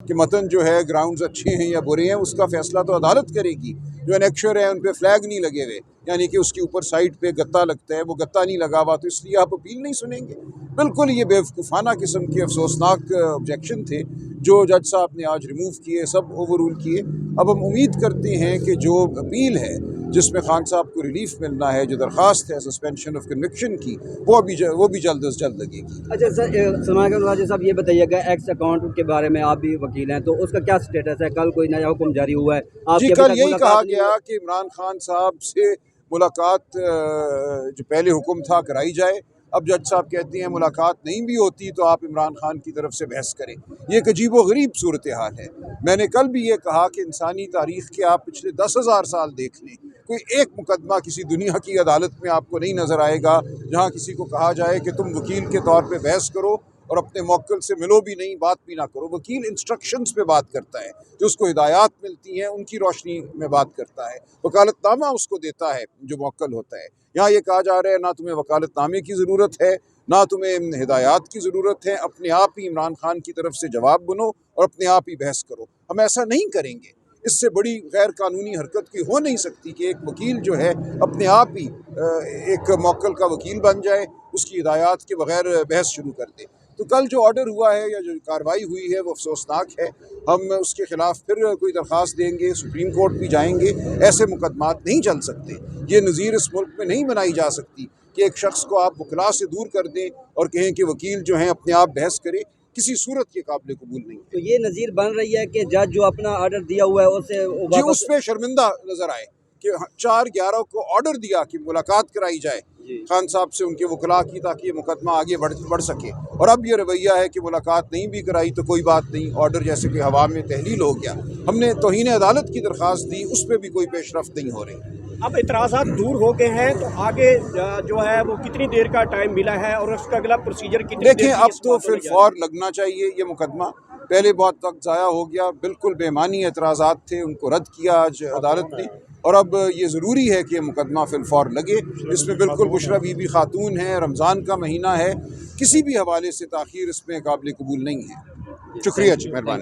कि मतन जो है ग्राउंड्स अच्छे हैं या बुरे हैं, उसका फैसला तो अदालत करेगी। जो एनेक्शर है उन पे फ्लैग नहीं लगे हुए, यानी कि उसके ऊपर साइड पे गत्ता लगता है, वो गत्ता नहीं लगा हुआ, तो इसलिए आप अपील नहीं सुनेंगे। बिल्कुल ये बेवकूफ़ाना किस्म के अफसोसनाक ऑब्जेक्शन थे जो जज साहब ने आज रिमूव किए, सब ओवर रूल किए। अब हम उम्मीद करते हैं कि जो अपील है जिसमें खान साहब को रिलीफ मिलना है, जो दरख्वास्त है सस्पेंशन ऑफ कन्विक्शन की, वो भी जल्द अज जल्द लगेगी। अच्छा सर, सलमान खान साहब ये बताइएगा, एक्स अकाउंट के बारे में आप भी वकील हैं, तो उसका क्या स्टेटस है? कल कोई नया हुक्म जारी हुआ है? जी, कल यही कहा गया कि इमरान खान साहब से मुलाकात जो पहले हुक्म था कराई जाए। अब जज साहब कहते हैं मुलाकात नहीं भी होती तो आप इमरान खान की तरफ से बहस करें। ये एक अजीब व गरीब सूरत हाल है। मैंने कल भी ये कहा कि इंसानी तारीख़ के आप पिछले 10,000 साल देख लें, कोई एक मुकदमा किसी दुनिया की अदालत में आपको नहीं नज़र आएगा जहाँ किसी को कहा जाए कि तुम वकील के तौर पे बहस करो और अपने मौक्किल से मिलो भी नहीं, बात भी ना करो। वकील इंस्ट्रक्शंस पे बात करता है, जो उसको हिदायत मिलती हैं उनकी रोशनी में बात करता है, वकालतनामा उसको देता है जो मौक्किल होता है। यहाँ ये कहा जा रहा है ना तुम्हें वकालतनामे की ज़रूरत है, ना तुम्हें हिदायत की ज़रूरत है, अपने आप ही इमरान खान की तरफ से जवाब बनो और अपने आप ही बहस करो। हम ऐसा नहीं करेंगे। इससे बड़ी गैर कानूनी हरकत की हो नहीं सकती कि एक वकील जो है अपने आप ही एक मौक्किल का वकील बन जाए, उसकी हिदायत के बगैर बहस शुरू कर दे। तो कल जो ऑर्डर हुआ है या जो कार्रवाई हुई है वो अफसोसनाक है। हम उसके ख़िलाफ़ फिर कोई दरख्वास्त देंगे, सुप्रीम कोर्ट भी जाएंगे। ऐसे मुकदमात नहीं चल सकते। ये नज़ीर इस मुल्क में नहीं बनाई जा सकती कि एक शख्स को आप वकला से दूर कर दें और कहें कि वकील जो है अपने आप बहस करे। किसी सूरत ये काबिल कबूल नहीं है। तो ये नज़ीर बन रही है कि जज जो अपना ऑर्डर दिया हुआ है उससे जी उस पर शर्मिंदा नज़र आए कि 4/11 को ऑर्डर दिया कि मुलाकात कराई जाए खान साहब से, उनके वकला की, ताकि ये मुकदमा आगे बढ़ सके। और अब ये रवैया है कि मुलाकात नहीं भी कराई तो कोई बात नहीं, ऑर्डर जैसे कि हवा में तहलील हो गया। हमने तौहीन अदालत की दरख्वास्त दी, उस पर भी कोई पेशरफ्त नहीं हो रही। अब इतराज़ात दूर हो गए हैं तो आगे जो है वो कितनी देर का टाइम मिला है और उसका अगला प्रोसीजर कितनी देर? देखें, अब तो फिलफौर लगना चाहिए ये मुकदमा। पहले बहुत वक्त ज़ाया हो गया, बिल्कुल बेमानी एतराज़ात थे, उनको रद्द किया आज अदालत ने। और अब ये ज़रूरी है कि मुकदमा फिलफौर लगे। इसमें बिल्कुल बुशरा बीबी खातून है, रमज़ान का महीना है, किसी भी हवाले से ताख़ीर इसमें काबिल कबूल नहीं है। शुक्रिया जी, मेहरबानी।